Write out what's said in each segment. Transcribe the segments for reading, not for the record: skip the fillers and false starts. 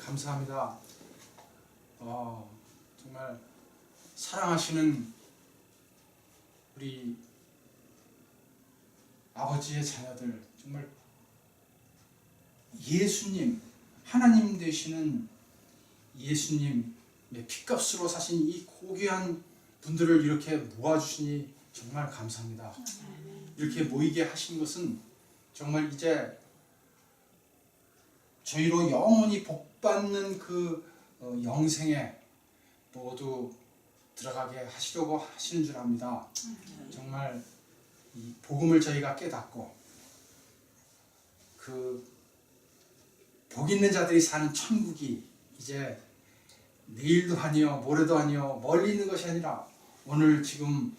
감사합니다. 정말 사랑하시는 우리 아버지의 자녀들, 정말 예수님, 하나님 되시는 예수님의 피값으로 사신 이 고귀한 분들을 이렇게 모아주시니 정말 감사합니다. 이렇게 모이게 하신 것은 정말 이제 저희로 영원히 복받는 그 영생에 모두 들어가게 하시려고 하시는 줄 압니다. 정말 이 복음을 저희가 깨닫고 그 복 있는 자들이 사는 천국이 이제 내일도 아니요 모레도 아니요 멀리 있는 것이 아니라 오늘 지금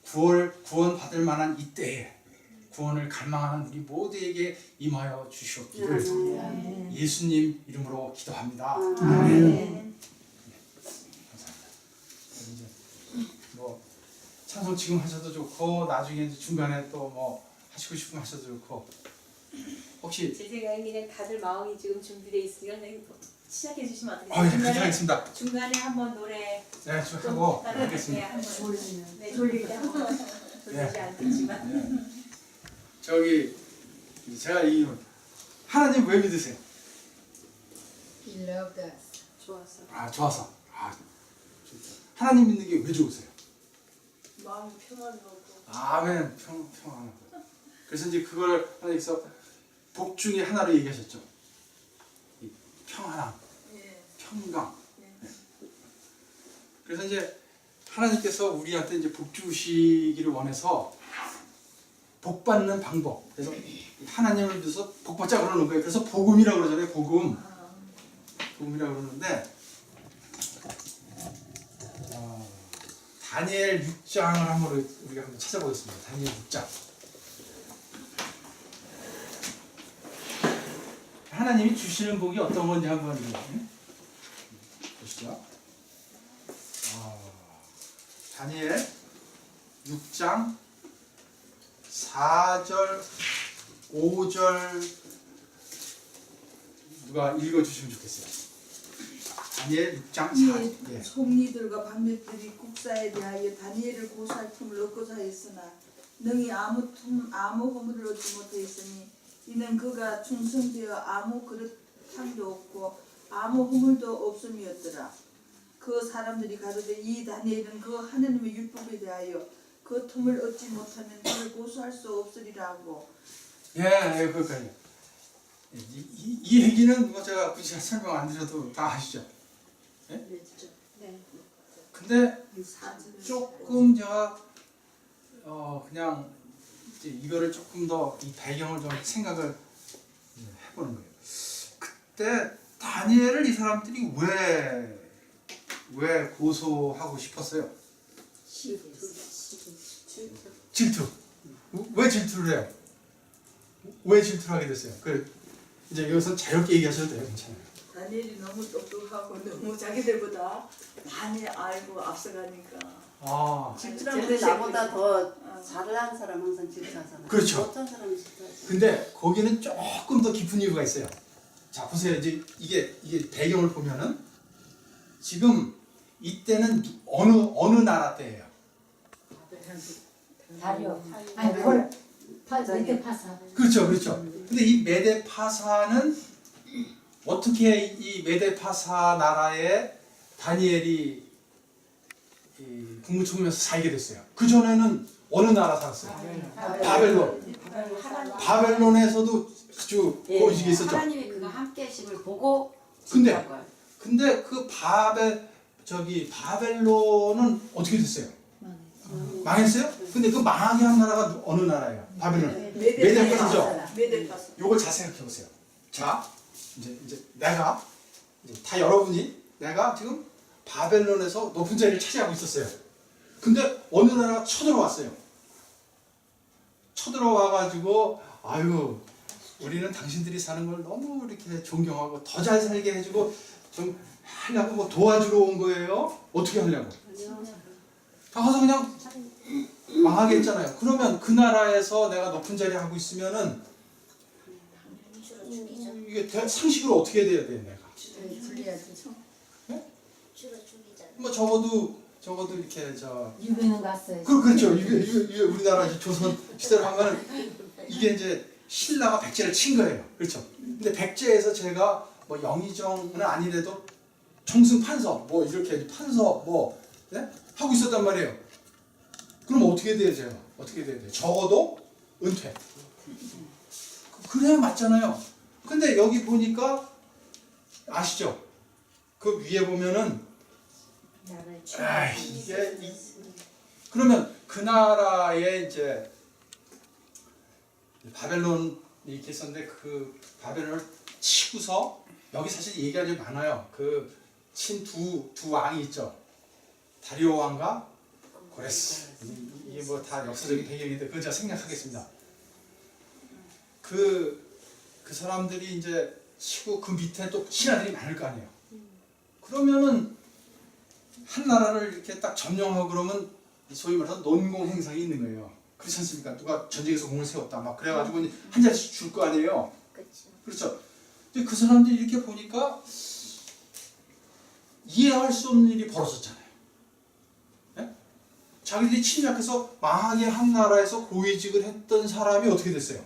구원 받을 만한 이때에 구원을 갈망하는 우리 모두에게 임하여 주시옵기를 예수님 이름으로 기도합니다. 아멘. 감사합니다. 이제 뭐 찬송 지금 하셔도 좋고 나중에 중간에 또 뭐 하시고 싶으면 하셔도 좋고 혹시 제 생각엔 그냥 다들 마음이 지금 준비되어 있으니까 그냥 시작해 주시면 어떻게 예, 괜찮습니다. 중간에 한번 노래 네, 좀 하고 하겠습니다. 졸릴 때 한번 졸리지 않겠지만 저기 제가 이 하나님 왜 믿으세요? He loved us. 좋았어. 좋아서. 하나님 믿는 게 왜 좋으세요? 마음이 평안하고 아멘. 평안하고. 그래서 이제 그걸 하나님께서 복 중에 하나로 얘기하셨죠. 이 평안함, 평강. 네. 그래서 이제 하나님께서 우리한테 이제 복 주시기를 원해서 복 받는 방법. 그래서 하나님을 믿어서 복 받자 그러는 거예요. 그래서 복음이라고 그러잖아요. 복음이라고 그러는데 다니엘 6장을 우리가 한번 찾아보겠습니다. 다니엘 6장. 하나님이 주시는 복이 어떤 건지 한번 보시죠. 다니엘 6장 4절, 5절 누가 읽어주시면 좋겠어요. 다니엘 6장 4절. 총리들과 방백들이 국사에 대하여 다니엘을 고소할 틈을 얻고자 하였으나 능히 아무 허물을 얻지 못하였으니 이는 그가 충성되어 아무 그릇함도 없고 아무 허물도 없음이었더라. 그 사람들이 가로되 이 다니엘은 그 하나님의 율법에 대하여 그 틈을 얻지 못하면 그를 고소할 수 없으리라 하고. 그러니까요. 이 얘기는 뭐 제가 굳이 설명 안 드려도 다 아시죠? 네? 근데 조금 제가 그냥 이제 이거를 조금 더 이 배경을 좀 생각을 해보는 거예요. 그때 다니엘을 이 사람들이 왜 고소하고 싶었어요? 질투. 왜 질투를 해요? 왜 질투를 하게 됐어요? 이제 여기서 자유롭게 얘기하셔도 돼요. 괜찮아요. 다니엘이 너무 똑똑하고 너무 자기들보다 많이 알고 앞서가니까. 쟤들 나보다 더 잘난 사람 항상 질투하잖아. 그렇죠. 어떤 사람이 질투하지? 근데 거기는 조금 더 깊은 이유가 있어요. 자, 보세요. 이제 이게 배경을 보면은 지금 이때는 어느 나라 때예요? 다리오. 메데파사. 그렇죠. 근데 이 메데파사는 어떻게 이 메데파사 나라에 다니엘이 국무총리에서 살게 됐어요? 그 전에는 어느 나라 살았어요? 바벨론. 바벨론에서도 아주 고위직에 있었죠. 하나님이 그가 함께 하심을 보고 근데 질투한 거야. 근데 그 바벨론은 어떻게 됐어요? 망했어요? 근데 그 망하게 한 나라가 어느 나라예요? 바벨론. 메데파사죠. 메데파사. 요걸 잘 생각해 보세요. 자, 이제 내가 다 여러분이 내가 지금 바벨론에서 높은 자리를 차지하고 있었어요. 근데 어느 나라가 쳐들어왔어요. 쳐들어와가지고 우리는 당신들이 사는 걸 너무 이렇게 존경하고 더 잘 살게 해주고 좀 하려고 뭐 도와주러 온 거예요. 어떻게 하려고? 다 가서 그냥 망하게 했잖아요. 그러면 그 나라에서 내가 높은 자리 하고 있으면은 이게 상식으로 어떻게 돼야 돼 내가? 줄리아드. 주로 죽이잖아. 뭐 적어도 이렇게 저 유배는 갔어요. 그렇죠. 이게 우리나라 이제 조선 시대로 하면 이게 이제 신라가 백제를 친 거예요. 그렇죠. 근데 백제에서 제가 뭐 영의정은 아니래도 정승 판서 뭐 이렇게 판서 뭐 네? 하고 있었단 말이에요. 그럼 어떻게 돼요, 제가? 어떻게 돼야 돼요? 적어도 은퇴. 그래야 맞잖아요. 근데 여기 보니까 아시죠? 그 위에 보면은 나를 그러면 그 나라에 이제 바벨론이 이렇게 있었는데 그 바벨론을 치고서 여기 사실 얘기가 좀 많아요. 그 친 두 왕이 있죠. 다리오 왕과 고레스. 이게 뭐 다 역사적인 배경인데 그건 제가 생략하겠습니다. 그 사람들이 이제 치고 그 밑에 또 신하들이 많을 거 아니에요. 그러면은 한 나라를 이렇게 딱 점령하고 그러면 소위 말해서 논공 행상이 있는 거예요. 그렇지 않습니까? 누가 전쟁에서 공을 세웠다 막 그래가지고 한 자리씩 줄 거 아니에요. 그렇죠. 근데 그 사람들이 이렇게 보니까 이해할 수 없는 일이 벌어졌잖아요. 네? 자기들이 침략해서 망하게 한 나라에서 고위직을 했던 사람이 어떻게 됐어요?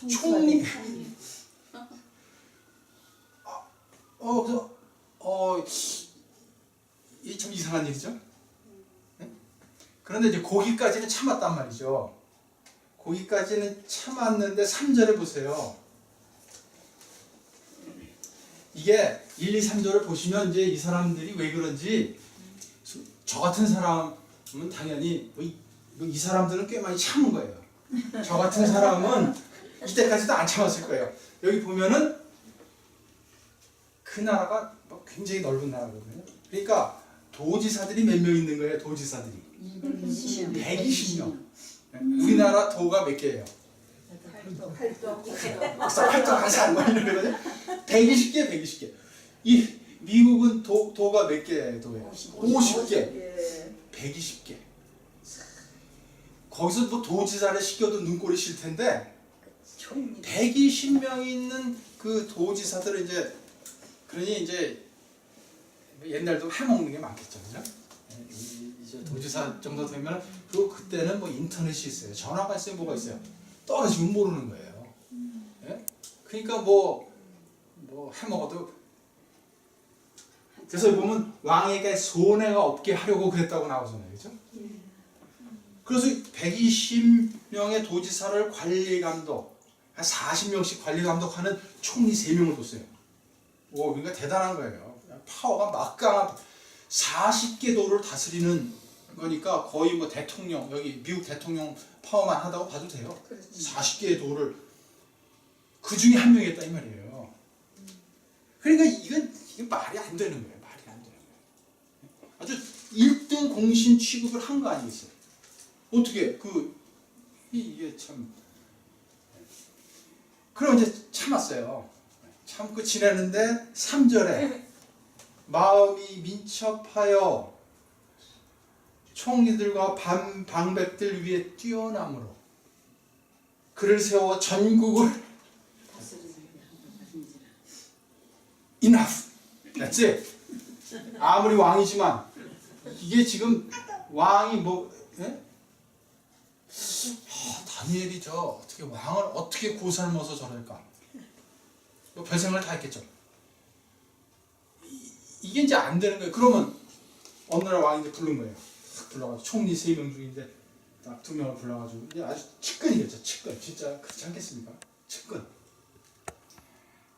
총리. 그래서 이 참 이상한 일이죠. 네? 그런데 이제 거기까지는 참았단 말이죠. 거기까지는 참았는데 3절에 보세요. 이게 1, 2, 3절을 보시면 이제 이 사람들이 왜 그런지 저 같은 사람은 당연히 이 사람들은 꽤 많이 참은 거예요. 저 같은 사람은 이때까지도 안 참았을 거예요. 여기 보면은 그 나라가 굉장히 넓은 나라거든요. 그러니까 도지사들이 몇 명 있는 거예요. 도지사들이 120명. 우리나라 도가 몇 개예요? 8도 가산 뭐 이런 거거든요. 120개. 이 미국은 도가 몇 개예요? 도예요? 50개. 120개. 거기서 뭐 도지사를 시켜도 눈꼴이 싫을 텐데 120명이 있는 그 도지사들은 이제 그러니 이제 옛날도 해먹는 게 많겠죠, 그죠? 이제 도지사 정도 되면 그리고 그때는 뭐 인터넷이 있어요, 전화가 있어요, 뭐가 있어요. 떨어지면 모르는 거예요. 예? 그러니까 뭐 해먹어도 그래서 보면 왕에게 손해가 없게 하려고 그랬다고 나오잖아요, 그죠? 그래서 120명의 도지사를 관리감독, 한 40명씩 관리감독하는 총리 3명을 뒀어요. 그러니까 대단한 거예요. 파워가 막강한 40개 도를 다스리는 거니까 거의 뭐 대통령, 여기 미국 대통령 파워만 하다고 봐도 돼요. 40개의 도를 그 중에 한 명이 했다 이 말이에요. 그러니까 이게 말이 안 되는 거예요. 말이 안 되는 거예요. 아주 1등 공신 취급을 한 거 아니겠어요? 어떻게 이게 참. 그럼 이제 참았어요. 참고 지내는데 3절에 마음이 민첩하여 총리들과 방백들 위에 뛰어남으로 그를 세워 전국을 enough. That's it. 아무리 왕이지만 이게 지금 왕이 뭐 다니엘이 어떻게 왕을 어떻게 고살모서 저럴까? 뭐 별 생각을 다 했겠죠. 이게 이제 안 되는 거예요. 그러면 어느 날 왕이 이제 부른 거예요. 불러가지고 총리 3명 중인데 딱 2명을 불러가지고 이제 아주 측근이겠죠. 측근. 진짜 그렇지 않겠습니까? 측근.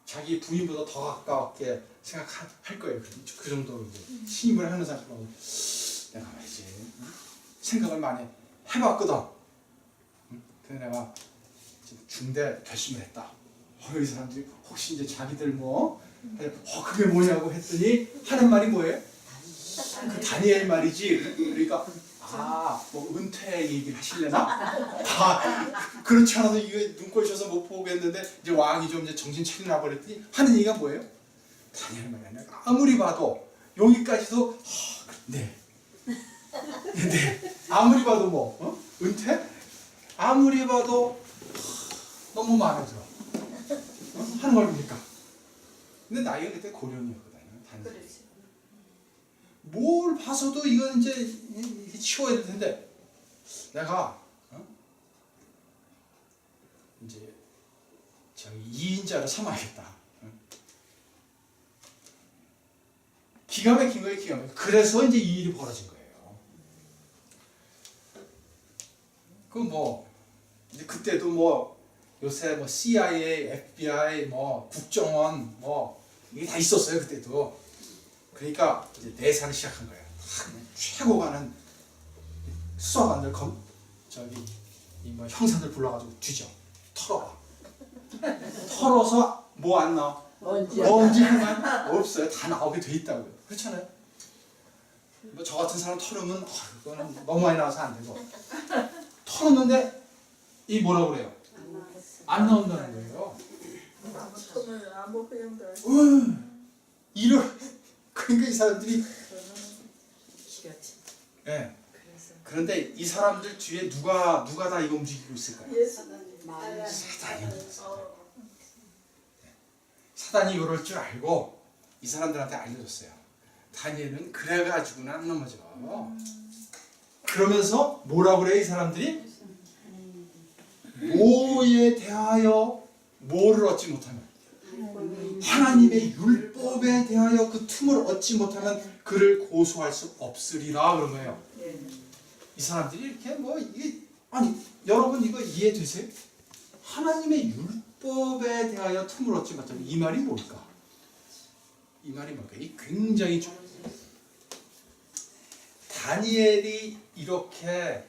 자기 부인보다 더 가깝게 생각할 거예요. 그 정도로 이제 신임을 하는 사람하고 내가 말이지 생각을 많이 해봤거든. 그래서 내가 중대 결심을 했다. 이 사람들이 혹시 이제 자기들 그게 뭐냐고 했더니 하는 말이 뭐예요? 그 다니엘 말이지. 그러니까 뭐 은퇴 얘기를 하실래나? 그렇지 않아도 이거 눈꼴 셔서 못 보겠는데 이제 왕이 좀 이제 정신 차리나 버렸더니 하는 얘기가 뭐예요? 다니엘 말이 아니라 아무리 봐도 여기까지도 네. 아무리 봐도 은퇴? 아무리 봐도 너무 마음에 들어. 하는 걸 보니까. 근데 나이가 그때 고령이었거든요. 단지. 그렇지. 뭘 봐서도 이건 이제 이렇게 치워야 될 텐데 내가 이제 저기 2인자를 삼아야겠다. 기가 막힌 거예요, 기가 막힌. 그래서 이제 이 일이 벌어진 거예요. 그 뭐 이제 그때도 뭐 요새 뭐 CIA, FBI, 뭐 국정원 뭐 이게 다 있었어요 그때도. 그러니까 이제 내사를 시작한 거예요. 최고 가는 수사관들 저기 이 뭐 형사들 불러가지고 뒤져 털어봐. 털어서 뭐 안 나와? 먼지 그만 없어요. 다 나오게 돼 있다고요. 그렇잖아요. 뭐 저 같은 사람 털으면 그거는 너무 많이 나와서 안 되고 털었는데 이 뭐라 그래요? 안 나온다는 거예요. 아무 허용도 이런 그러니까 이 사람들이 기렸지. 예. 그런데 이 사람들 뒤에 누가 다 이거 움직이고 있을까요? 예수 사단이. 사단이 이럴 줄 알고 이 사람들한테 알려줬어요. 다니엘은 그래가지고는 안 넘어져. 그러면서 뭐라고 그래 이 사람들이? 뭐에 대하여 뭐를 얻지 못하면 하나님의 율법에 대하여 그 틈을 얻지 못하면 그를 고소할 수 없으리라 그런 거예요. 이 사람들이 이렇게 뭐 이게 아니 여러분 이거 이해되세요? 하나님의 율법에 대하여 틈을 얻지 못하면 이 말이 뭘까? 이 말이 뭘까? 이 굉장히 다니엘이 이렇게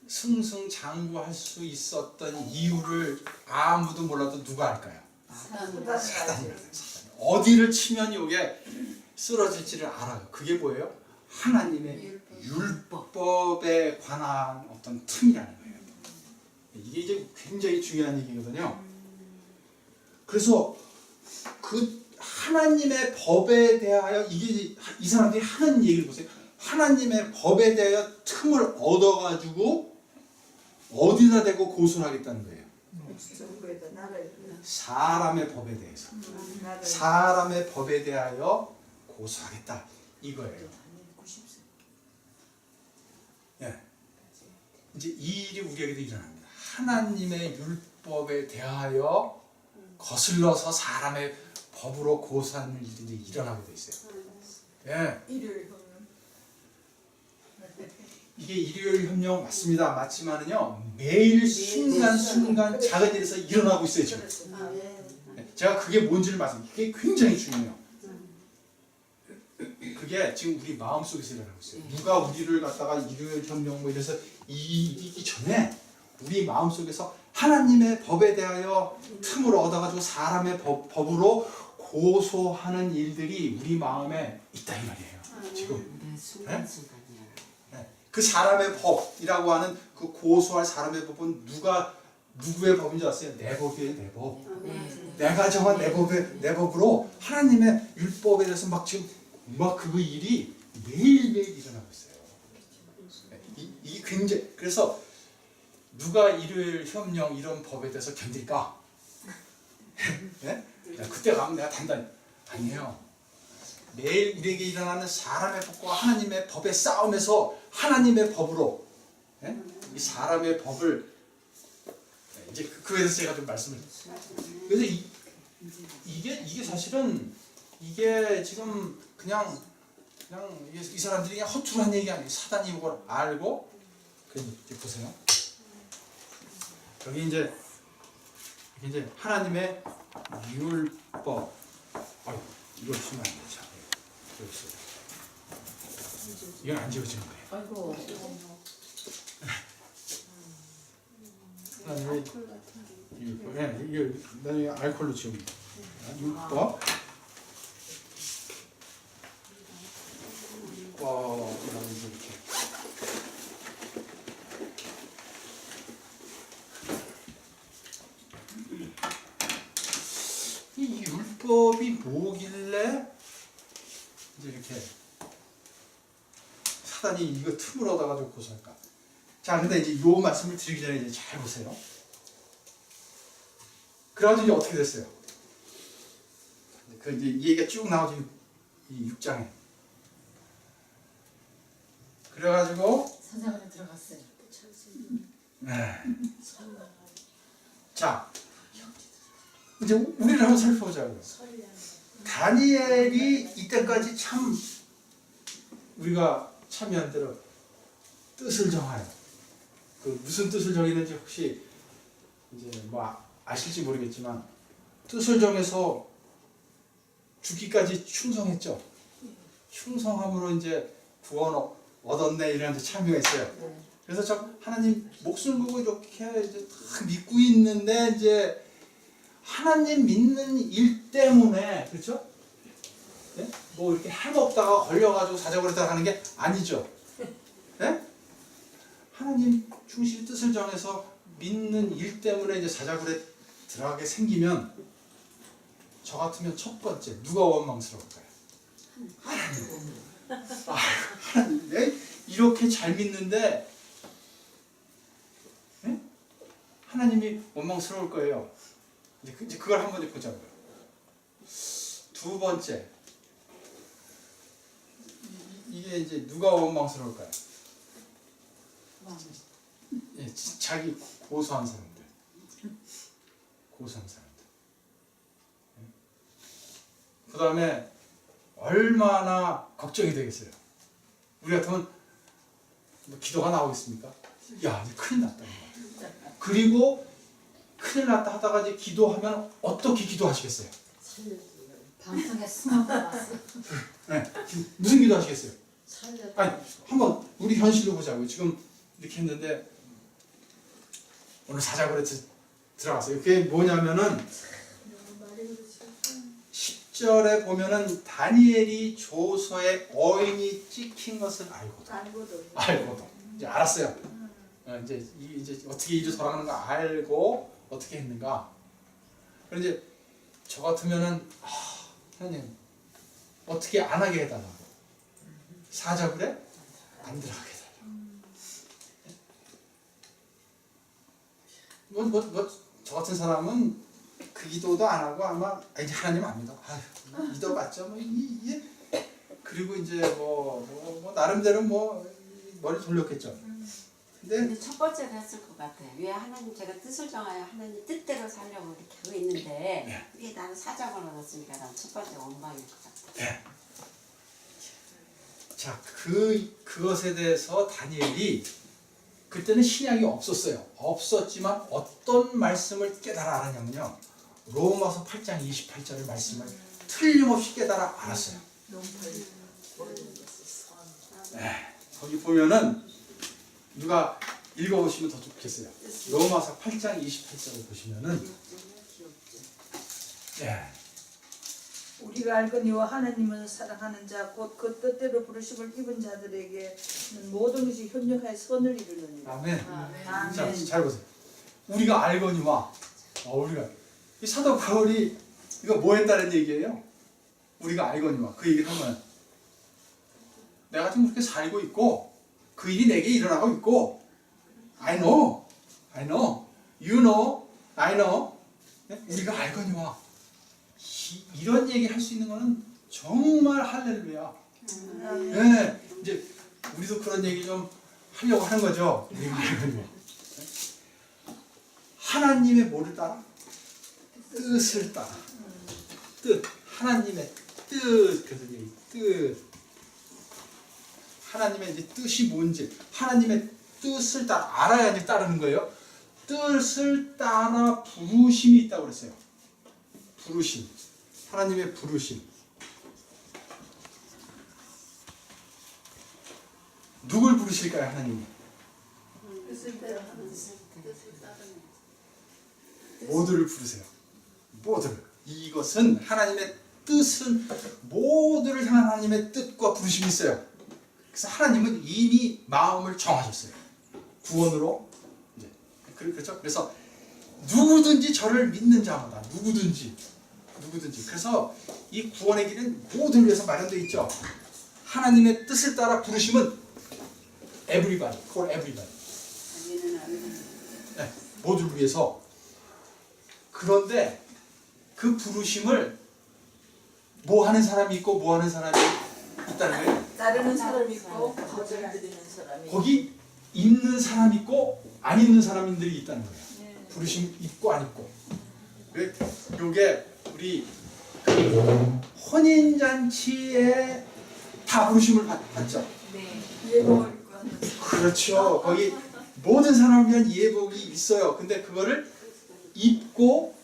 승승장구할 수 있었던 이유를 아무도 몰라도 누가 알까요? 사단이에요. 어디를 치면 이게 쓰러질지를 알아요. 그게 뭐예요? 하나님의 율법에 관한 어떤 틈이라는 거예요. 이게 이제 굉장히 중요한 얘기거든요. 그래서 그 하나님의 법에 대하여 이게 이 사람들이 하는 얘기를 보세요. 하나님의 법에 대하여 틈을 얻어가지고 어디다 대고 고소를 하겠다는 거예요. 사람의 법에 대해서. 사람의 법에 대하여 고소하겠다. 이거예요. 예. 이제 이 일이 우리에게도 일어납니다. 하나님의 율법에 대하여 거슬러서 사람의 법으로 고소하는 일들이 일어나고 돼 있어요. 예. 이게 일요일 협령 맞습니다. 맞지만은요 매일 순간순간 작은 일에서 일어나고 있어요 지금. 제가 그게 뭔지를 말씀드릴게요. 그게 굉장히 중요해요. 그게 지금 우리 마음속에서 일어나고 있어요. 누가 우리를 갖다가 일요일 협령 뭐 이래서 이기기 전에 우리 마음속에서 하나님의 법에 대하여 틈을 얻어가지고 사람의 법으로 고소하는 일들이 우리 마음에 있다 이 말이에요. 지금. 순간순간이야. 그 사람의 법이라고 하는 그 고소할 사람의 법은 누구의 법인 줄 아세요? 내 법이에요, 내 법. 내가 정한 내 법으로 하나님의 율법에 대해서 막 지금 막 그 일이 매일매일 일어나고 있어요. 이게 굉장히 그래서 누가 일요일 협령 이런 법에 대해서 견딜까? 네? 그때 가면 내가 단단히 아니에요. 매일 일에게 일어나는 사람의 법과 하나님의 법의 싸움에서 하나님의 법으로 이 사람의 법을 이제 그에 대해서 제가 좀 말씀을 그래서 이게 사실은 이게 지금 그냥 이 사람들이 그냥 허투루 한 얘기가 아니에요. 사단이 이걸 알고 이제 보세요. 여기 이제 하나님의 율법 이걸 쓰면 안 되죠. 이건 안 지워지는 거예요. 아이고. 하나님의 율법, 이게 나중에 알코올로 지웁니다. 율법, 이렇게. 이 율법이 뭐길래 이제 이렇게 사단이 이거 틈을 얻어가지고 고소할까? 자, 근데 이제 요 말씀을 드리기 전에 이제 잘 보세요. 그래가지고 이제 어떻게 됐어요? 그 이제 이 얘기가 쭉 나오죠. 이 6장에. 그래가지고 사자굴에 들어갔어요. 네. 자, 이제 우리를 한번 살펴보자고요. 다니엘이 이때까지 참 우리가 참여한 대로 뜻을 정하여 그 무슨 뜻을 정했는지 혹시 이제 뭐 아실지 모르겠지만 뜻을 정해서 죽기까지 충성했죠. 충성함으로 이제 구원 얻었네 이런 참여가 있어요. 그래서 저 하나님 목숨 걸고 이렇게 이제 다 믿고 있는데 이제 하나님 믿는 일 때문에 그렇죠? 네? 뭐 이렇게 해먹다가 걸려가지고 사자굴에 들어가는 게 아니죠. 네? 하나님 충실히 뜻을 정해서 믿는 일 때문에 이제 사자굴에 들어가게 생기면 저 같으면 첫 번째 누가 원망스러울까요? 하나님. 아, 하나님, 네? 이렇게 잘 믿는데 네? 하나님이 원망스러울 거예요. 이제 그걸 한번 보자고요. 두 번째, 이게 이제 누가 원망스러울까요? 예, 자기 고소한 사람들, 고소한 사람들. 그 다음에 얼마나 걱정이 되겠어요. 우리 같으면 뭐 기도가 나오겠습니까? 야, 이제 큰일 났다. 그리고 큰일 났다 하다가 이제 기도하면 어떻게 기도하시겠어요? 방송에 숨어 들어갔어. 네. 무슨 기도하시겠어요? 아니, 한번 우리 현실로 보자고요. 지금 이렇게 했는데 오늘 사자굴에 들어갔어요. 그게 뭐냐면은 10절에 보면은 다니엘이 조서에 어인이 찍힌 것을 알고도 이제 알았어요. 이제 어떻게 일이 돌아가는가 알고 어떻게 했는가. 그런데 이제 저 같으면은 하나님 어떻게 안 하게 해달라고, 사자굴에 안 들어가게 해달라고. 저 같은 사람은 그 기도도 안 하고 아마 이제 하나님 안 믿어. 믿어봤죠. 그리고 이제 뭐 나름대로 뭐 머리 돌렸겠죠. 근데 첫 번째로 했을 것 같아요. 왜 하나님 제가 뜻을 정하여 하나님 뜻대로 살려고 이렇게 하고 있는데 이게 나는 사자굴 얻었으니까 난 첫 번째 원망일 것 같아요. 네. 자, 그것에 대해서 다니엘이 그때는 신약이 없었어요. 없었지만 어떤 말씀을 깨달아 알았냐면요. 로마서 8장 28절의 말씀을 틀림없이 깨달아 알았어요. 네, 거기 보면은 누가 읽어보시면 더 좋겠어요. 로마서 8장 28절을 보시면은 네. 우리가 알거니와 하나님은 사랑하는 자 곧 그 뜻대로 부르심을 입은 자들에게는 모든 것이 협력하여 선을 이루느니라. 아멘. 아멘. 자, 잘 보세요. 우리가 알거니와 우리가 이 사도 바울이 이거 뭐 했다는 얘기예요? 우리가 알거니와 그 얘기를 하면 내가 지금 그렇게 살고 있고 그 일이 내게 일어나고 있고 I know, you know, I know. 우리가 알거니와 이런 얘기 할 수 있는 거는 정말 할렐루야. 네, 이제 우리도 그런 얘기 좀 하려고 하는 거죠. 우리가 알거니와 하나님의 뭐를 따라? 뜻을 따라. 뜻, 하나님의 뜻. 그래서 이 뜻. 하나님의 이제 뜻이 뭔지, 하나님의 뜻을 알아야 이제 따르는 거예요. 뜻을 따라 부르심이 있다고 그랬어요. 부르심. 하나님의 부르심. 누굴 부르실까요, 하나님이? 모두를 부르세요. 모두를. 이것은 하나님의 뜻은 모두를 향한 하나님의 뜻과 부르심이 있어요. 그래서 하나님은 이미 마음을 정하셨어요. 구원으로. 그렇죠? 그래서 누구든지 저를 믿는 자마다 누구든지. 그래서 이 구원의 길은 모두를 위해서 마련되어 있죠. 하나님의 뜻을 따라 부르심은 everybody, for everybody. 네, 모두를 위해서. 그런데 그 부르심을 뭐 하는 사람이 있고 뭐 하는 사람이 있다는 거예요. 따르는 사람이 있고 거절 드리는 사람이 있고. 거기 있는 사람 있고 안 있는 사람들이 있다는 거예요. 네. 부르심 있고 안 있고. 요게 우리 그 혼인잔치에 다 부르심을 받죠. 네. 예복을 입고 하는 그렇죠. 거기 모든 사람을 위한 예복이 있어요. 근데 그거를 입고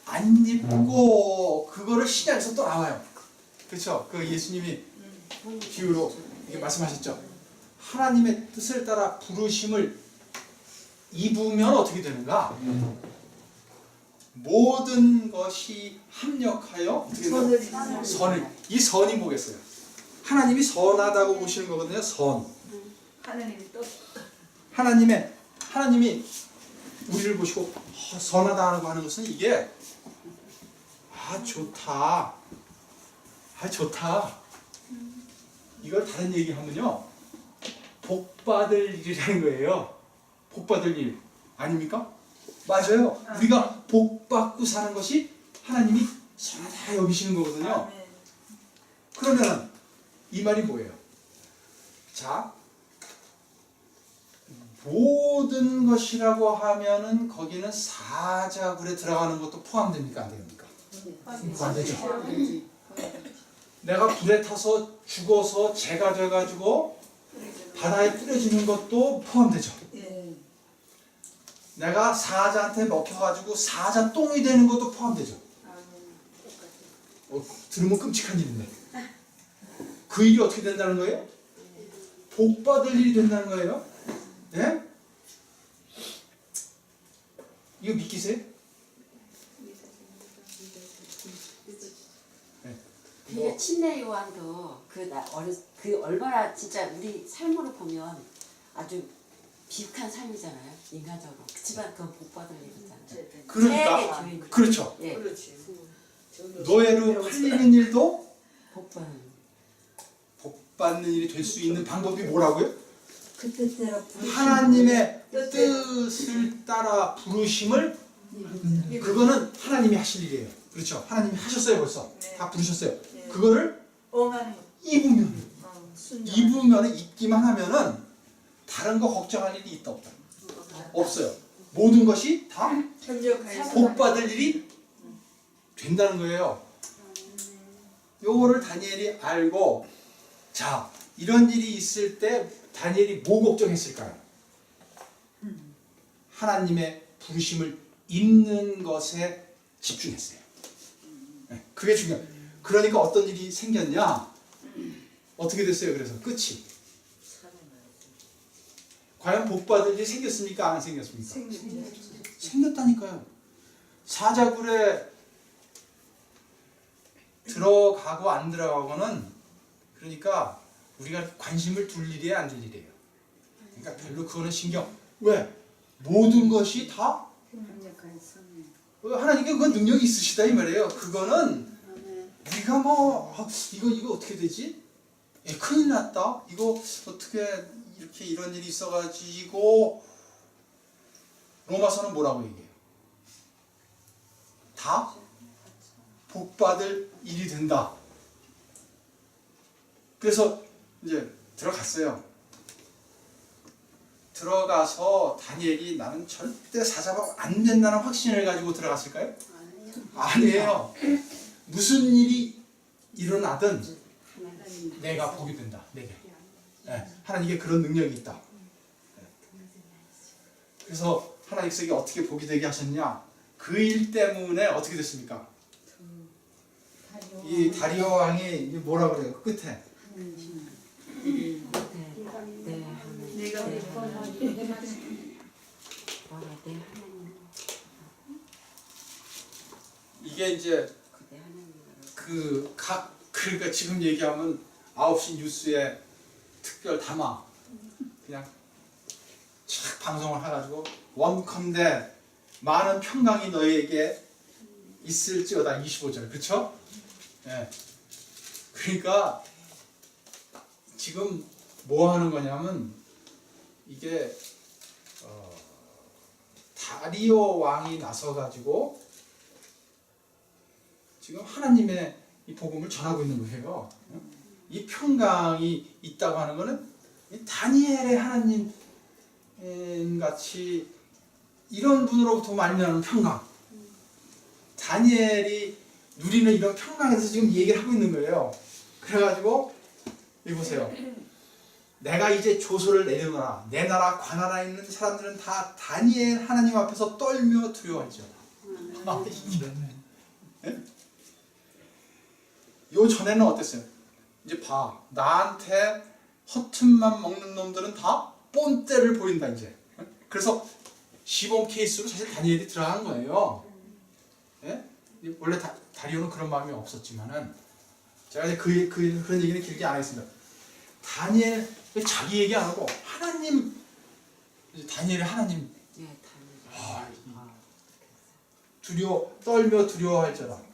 안 입고 그거를 신약에서 또 나와요. 그렇죠. 그 예수님이 비유로 이렇게 말씀하셨죠. 하나님의 뜻을 따라 부르심을 입으면 어떻게 되는가? 모든 것이 합력하여 어떻게 되는가? 선을. 이 선이 뭐겠어요? 하나님이 선하다고 보시는 거거든요. 선. 하나님이 또 하나님이 우리를 보시고 선하다고 하는 것은 이게 좋다. 좋다. 이걸 다른 얘기하면요. 복 받을 일이라는 거예요. 복 받을 일 아닙니까? 맞아요. 우리가 복 받고 사는 것이 하나님이 선하다 여기시는 거거든요. 아멘. 그러면 이 말이 뭐예요? 자, 모든 것이라고 하면은 거기는 사자굴에 들어가는 것도 포함됩니까? 안 됩니까? 포함되죠. 내가 불에 타서 죽어서 재가 돼가지고 바다에 뿌려지는 것도 포함되죠. 예. 내가 사자한테 먹혀가지고 사자 똥이 되는 것도 포함되죠. 들으면 끔찍한 일인데 그 일이 어떻게 된다는 거예요? 복 받을 일이 된다는 거예요. 예? 이거 믿기세요? 그게 침례 요한도 그 얼마나 진짜 우리 삶으로 보면 아주 비극한 삶이잖아요. 인간적으로. 그치만 그건 복 받을 일이잖아요. 그러니까 세계 주인. 그렇죠. 예. 그렇지. 노예로 팔리는 일도 복 받는. 복 받는 일이 될 수 있는 방법이 뭐라고요? 그 뜻대로 부르심. 하나님의 뜻을 따라 부르심을 그거는 하나님이 하실 일이에요. 그렇죠. 하나님이 하셨어요 벌써. 네. 다 부르셨어요. 네. 그거를 응하는 거. 입으면 순종. 입으면 입기만 하면은 다른 거 걱정할 일이 있다 없다. 없어요. 모든 것이 다 협력하여서 복 받을 일이 된다는 거예요. 요거를 다니엘이 알고 자 이런 일이 있을 때 다니엘이 뭐 걱정했을까요? 하나님의 부르심을 입는 것에 집중했어요. 네, 그게 중요해요. 그러니까 어떤 일이 생겼냐? 어떻게 됐어요? 그래서 끝이 과연 복 받을 일이 생겼습니까? 안 생겼습니까? 생겼다니까요. 사자굴에 들어가고 안 들어가고는 그러니까 우리가 관심을 둘 일이에요, 안 둘 일이에요. 그러니까 별로 그거는 신경. 왜? 모든 것이 다 하나님께 그 능력이 있으시다 이 말이에요. 그거는 우리가 뭐 이거 어떻게 되지? 큰일 났다. 이거 어떻게 이렇게 이런 일이 있어가지고 로마서는 뭐라고 얘기해요? 다 복받을 일이 된다. 그래서 이제 들어갔어요. 들어가서 다니엘이 나는 절대 사자방 안 된다는 확신을 가지고 들어갔을까요? 아니에요. 무슨 일이 일어나든 내가 복이 된다. 내게. 네, 하나님께 그런 능력이 있다. 네. 그래서 하나님께서 어떻게 복이 되게 하셨냐? 그 일 때문에 어떻게 됐습니까? 이 다리오 왕이 뭐라 그래요? 그 끝에 내가 이게 이제 그러니까 지금 얘기하면 9시 뉴스에 특별 담화 그냥 착 방송을 해가지고 원컨대 많은 평강이 너희에게 있을지어다 25절 그렇죠? 예. 그러니까 지금 뭐 하는 거냐면 이게 다리오 왕이 나서 가지고 지금 하나님의 이 복음을 전하고 있는 거예요. 이 평강이 있다고 하는 것은 이 다니엘의 하나님 같이 이런 분으로부터 말미암은 평강, 다니엘이 누리는 이런 평강에 대해서 지금 얘기를 하고 있는 거예요. 그래가지고 여기 보세요. 내가 이제 조소를 내려놓아 내 나라 관하에 있는 사람들은 다 다니엘 하나님 앞에서 떨며 두려워할지어다. 요 전에는 어땠어요? 이제 봐, 나한테 허튼만 먹는 놈들은 다 뽐때를 보인다 이제. 그래서 시범 케이스로 사실 다니엘이 들어간 거예요. 예? 원래 다리오는 그런 마음이 없었지만은 제가 이제 그런 얘기는 길게 안 하겠습니다. 다니엘 자기 얘기 안 하고 하나님, 다니엘의 하나님 예, 다니엘. 떨며 두려워할지어다.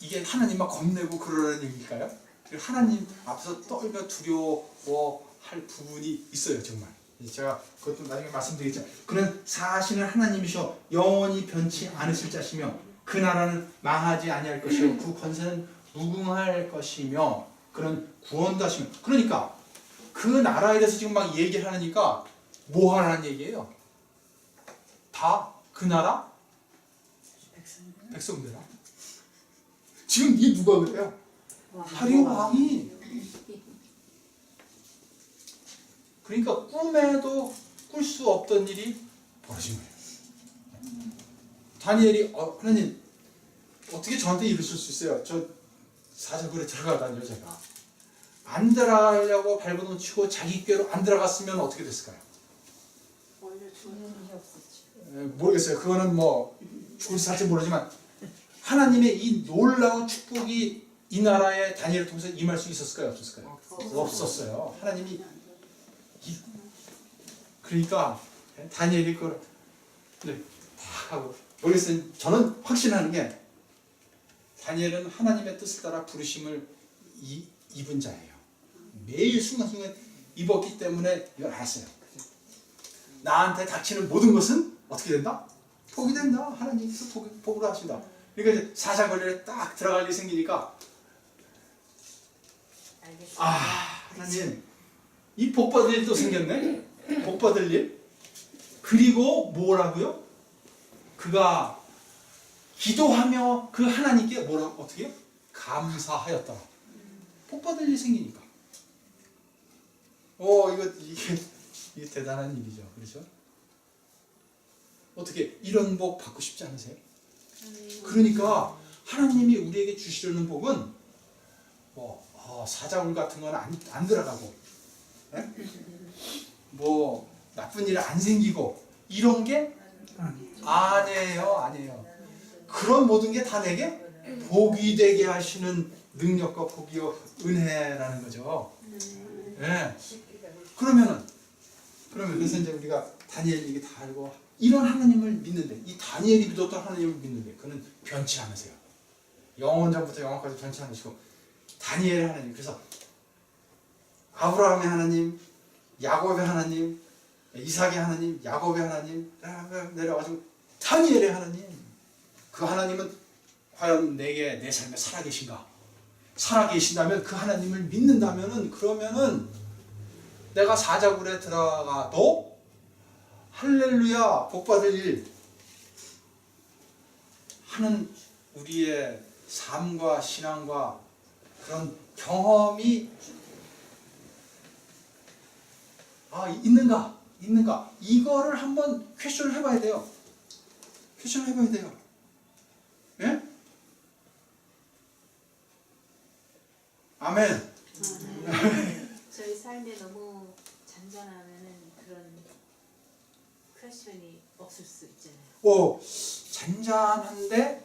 이게 하나님만 겁내고 그러라는 얘기일까요? 하나님 앞에서 떨며 두려워할 부분이 있어요, 정말. 제가 그것도 나중에 말씀드리겠지만, 그는 사실은 하나님이셔 영원히 변치 않으실 자시며 그 나라는 망하지 아니할 것이요 그 권세는 무궁할 것이며 그는 구원도 하시며. 그러니까 그 나라에 대해서 지금 막 얘기를 하니까 뭐 하라는 얘기예요? 다 그 나라 백성들아. 지금 이 누가 그래요? 다리오 왕이. 그러니까 꿈에도 꿀 수 없던 일이 벌어진 거예요. 다니엘이 하나님 어떻게 저한테 이러실 수 있어요? 저 사자굴에 들어가다니요 제가. 안 들어가려고 발버둥 치고 자기 꾀로 안 들어갔으면 어떻게 됐을까요? 모르겠어요. 그거는 뭐 죽을 살지 모르지만 하나님의 이 놀라운 축복이 이 나라에 다니엘을 통해서 임할 수 있었을까요? 없었을까요? 없었어요. 하나님이 그러니까 다니엘이 그걸 다 하고. 모르겠어요. 저는 확신하는 게 다니엘은 하나님의 뜻을 따라 부르심을 입은 자예요. 매일 순간순간 입었기 때문에 이걸 알았어요. 나한테 닥치는 모든 것은 어떻게 된다? 복이 된다. 하나님께서 복으로 하신다. 그러니까 이제 사자굴에 딱 들어갈 일이 생기니까 알겠습니다. 하나님 이 복 받을 일도 생겼네. 복 받을 일. 그리고 뭐라고요? 그가 기도하며 그 하나님께 뭐라고 어떻게 해요? 감사하였다. 복 받을 일이 생기니까. 이게 대단한 일이죠. 그렇죠? 어떻게 이런 복 받고 싶지 않으세요? 그러니까 하나님이 우리에게 주시려는 복은 사자굴 같은 건 안 들어가고, 뭐 나쁜 일 안 생기고 이런 게 아니에요. 그런 모든 게 다 내게 복이 되게 하시는 능력과 복이요 은혜라는 거죠. 예. 그러면 그래서 이제 우리가 다니엘 얘기 다 알고 이런 하나님을 믿는데, 이 다니엘이 믿었던 하나님을 믿는데 그는 변치 않으세요. 영원전부터 영원까지 변치 않으시고 다니엘의 하나님. 그래서 아브라함의 하나님, 야곱의 하나님, 이삭의 하나님, 야곱의 하나님 내려가지고 다니엘의 하나님. 그 하나님은 과연 내 삶에 살아계신가? 살아계신다면 그 하나님을 믿는다면은 그러면은 내가 사자굴에 들어가도 할렐루야 복받을 일 하는 우리의 삶과 신앙과 그런 경험이 있는가 이거를 한번 퀘스천을 해봐야 돼요. 예? 아멘. 저희 삶에 너무 잔잔하면은 그런 퀘스천이 없을 수 있잖아요. 잔잔한데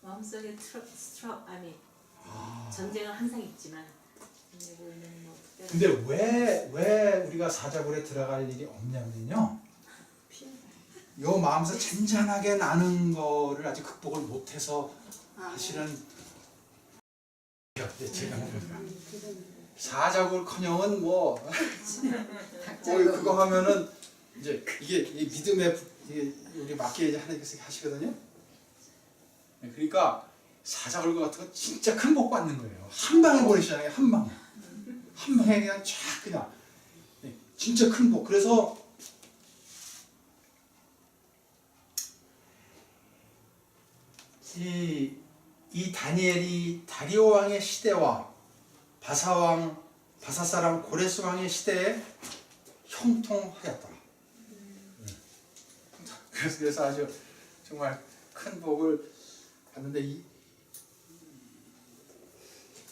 마음속에 전쟁은 항상 있지만 근데 왜 우리가 사자굴에 들어갈 일이 없냐면요, 요 마음에서 잔잔하게 나는 거를 아직 극복을 못해서 사실은 제가 사자굴커녕은 그거 하면은 이제 이게 믿음의 우리 맡게 이제 하나님께서 하시거든요. 그러니까 사자굴 것 같은 거 진짜 큰 복 받는 거예요. 한 방에 보내시잖아요. 한 방에. 한 방에 그냥 쫙 그냥. 네, 진짜 큰 복. 그래서 이 다니엘이 다리오 왕의 시대와 바사 사람 고레스 왕의 시대에 형통하였다. 그래서 아주 정말 큰 복을 받는데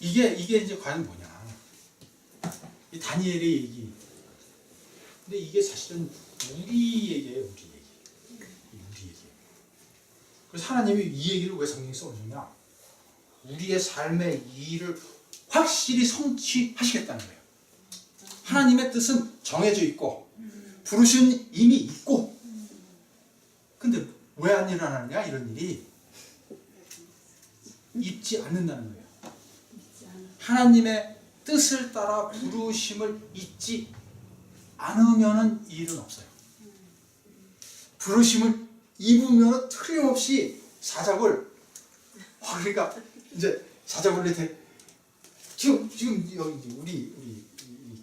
이게 이제 과연 뭐냐? 이 다니엘의 얘기. 근데 이게 사실은 우리 얘기예요, 우리 얘기. 우리 얘기. 그래서 하나님이 이 얘기를 왜 성경에 써주냐? 우리의 삶의 일을 확실히 성취하시겠다는 거예요. 하나님의 뜻은 정해져 있고 부르신 이미 있고. 근데 왜 안 일어나느냐? 이런 일이 있지 않는다는 거예요. 하나님의 뜻을 따라 부르심을 잊지 않으면은 이 일은 없어요. 부르심을 입으면 틀림없이 사자굴. 그러니까 이제 사자굴이 지금 여기 우리 이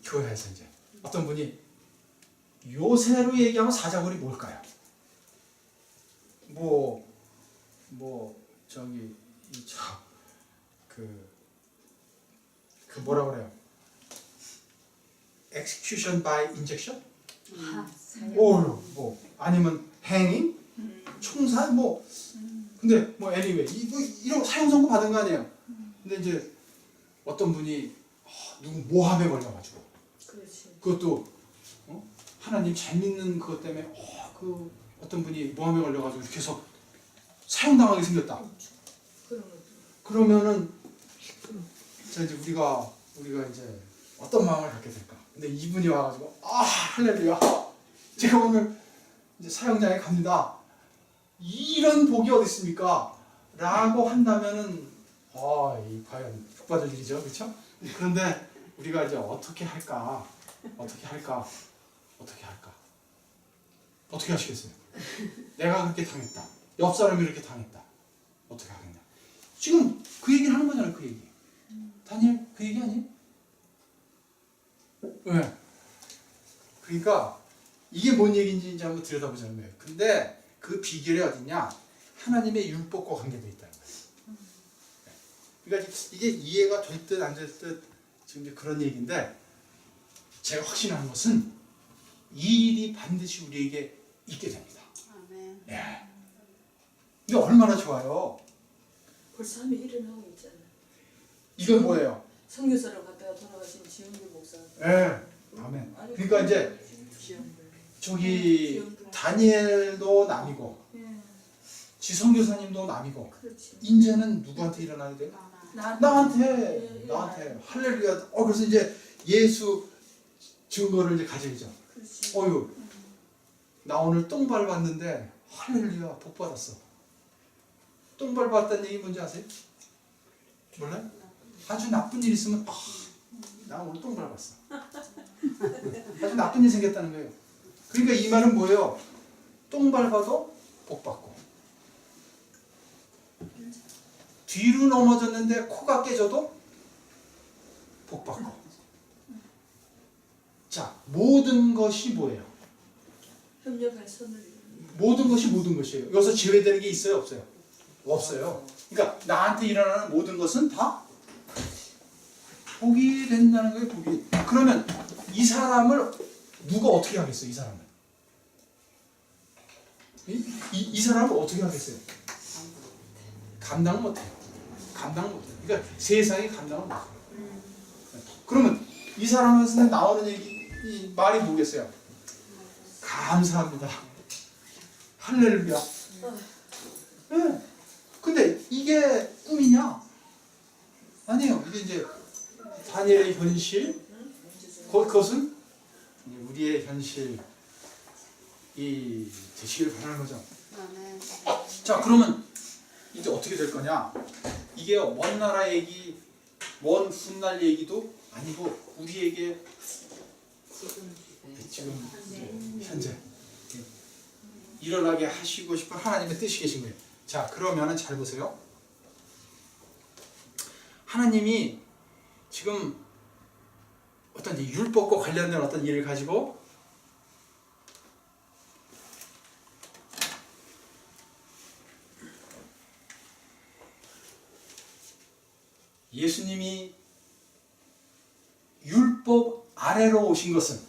교회에서 이제 어떤 분이 요새로 얘기하면 사자굴이 뭘까요? 저기 그 뭐라 그래요? execution by injection? 아니면 hanging? 총살? 근데 anyway 이런 사형 선고 받은 거 아니에요. 근데 이제 어떤 분이 누구 모함에 걸려가지고 그것도 하나님 잘 믿는 그것 때문에 어떤 분이 모함에 걸려가지고 이렇게 해서 사형당하게 생겼다. 그러면은 자 이제 우리가 이제 어떤 마음을 갖게 될까? 근데 이분이 와가지고 할렐루야, 제가 오늘 이제 사형장에 갑니다. 이런 복이 어디 있습니까? 라고 한다면은 이 과연 복받을 일이죠, 그렇죠? 그런데 우리가 이제 어떻게 할까? 어떻게 하시겠어요? 내가 그렇게 당했다. 옆 사람이 이렇게 당했다. 어떻게 하겠냐? 지금 그 얘기를 하는 거잖아요, 그 얘기. 다니엘 그 얘기 아니에요? 왜? 그러니까 이게 뭔 얘기인지 이제 한번 들여다보자는 거예요. 근데 그 비결이 어디냐? 하나님의 율법과 관계되어 있다는 거예요. 그러니까 이게 이해가 될 듯 안 될 듯 지금 이제 그런 얘기인데, 제가 확신하는 것은 이 일이 반드시 우리에게 있게 됩니다. 아멘. 예. 이게 얼마나 좋아요. 벌써 하면 일어나고 있잖아. 이건 뭐예요? 성교사로 갔다가 돌아가신 지영규 목사. 예. 아멘. 그러니까 이제 저기 다니엘도 남이고 지성교사님도 남이고, 그렇지. 이제는 누구한테 일어나야 돼요? 나한테. 할렐루야. 그래서 이제 예수 증거를 이제 가져야죠. 그렇지. 나 오늘 똥 밟았는데 할렐루야, 복 받았어. 똥 밟았다는 얘기 뭔지 아세요? 몰라요? 아주 나쁜 일 있으면 나 오늘 똥 밟았어. 아주 나쁜 일 생겼다는 거예요. 그러니까 이 말은 뭐예요? 똥 밟아도 복 받고, 뒤로 넘어졌는데 코가 깨져도 복 받고. 자, 모든 것이 뭐예요? 협력할 선을. 모든 것이에요. 여기서 제외되는 게 있어요, 없어요? 없어요. 그러니까 나한테 일어나는 모든 것은 다 복이 된다는 거예요, 복이. 그러면 이 사람을 누가 어떻게 하겠어요, 이 사람을? 이 사람을 어떻게 하겠어요? 감당 못해요. 그러니까 세상이 감당을 못해요. 그러면 이 사람에서 나오는 이 말이 뭐겠어요? 감사합니다. 할렐루야. 네. 근데 이게 꿈이냐? 아니에요. 이게 이제 다니엘의 현실, 그것은 우리의 현실이 되시길 바라는 거죠. 아멘. 자, 그러면 이제 어떻게 될 거냐? 이게 먼 나라 얘기, 먼 훗날 얘기도 아니고 우리에게 지금 현재 일어나게 하시고 싶은 하나님의 뜻이 계신 거예요. 자, 그러면은 잘 보세요. 하나님이 지금 어떤 이 율법과 관련된 어떤 일을 가지고 예수님이 율법 아래로 오신 것은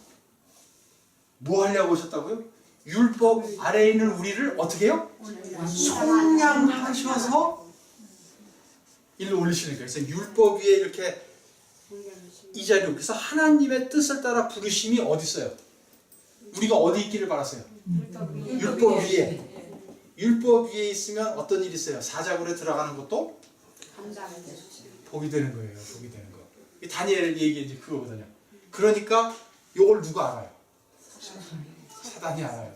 뭐 하려고 오셨다고요? 율법 아래에 있는 우리를 어떻게 해요? 속량하셔서 일로 올리시는 거예요. 그래서 율법 위에 이렇게 이 자리로, 그래서 하나님의 뜻을 따라 부르심이 어디 있어요? 우리가 어디 있기를 바랐어요? 율법 위에. 율법 위에 있으면 어떤 일이 있어요? 사자굴에 들어가는 것도 복이 되는 거예요. 복이 되는 거. 이 다니엘 얘기 이제 그거거든요. 그러니까 요걸 누가 알아요? 사단이 알아요.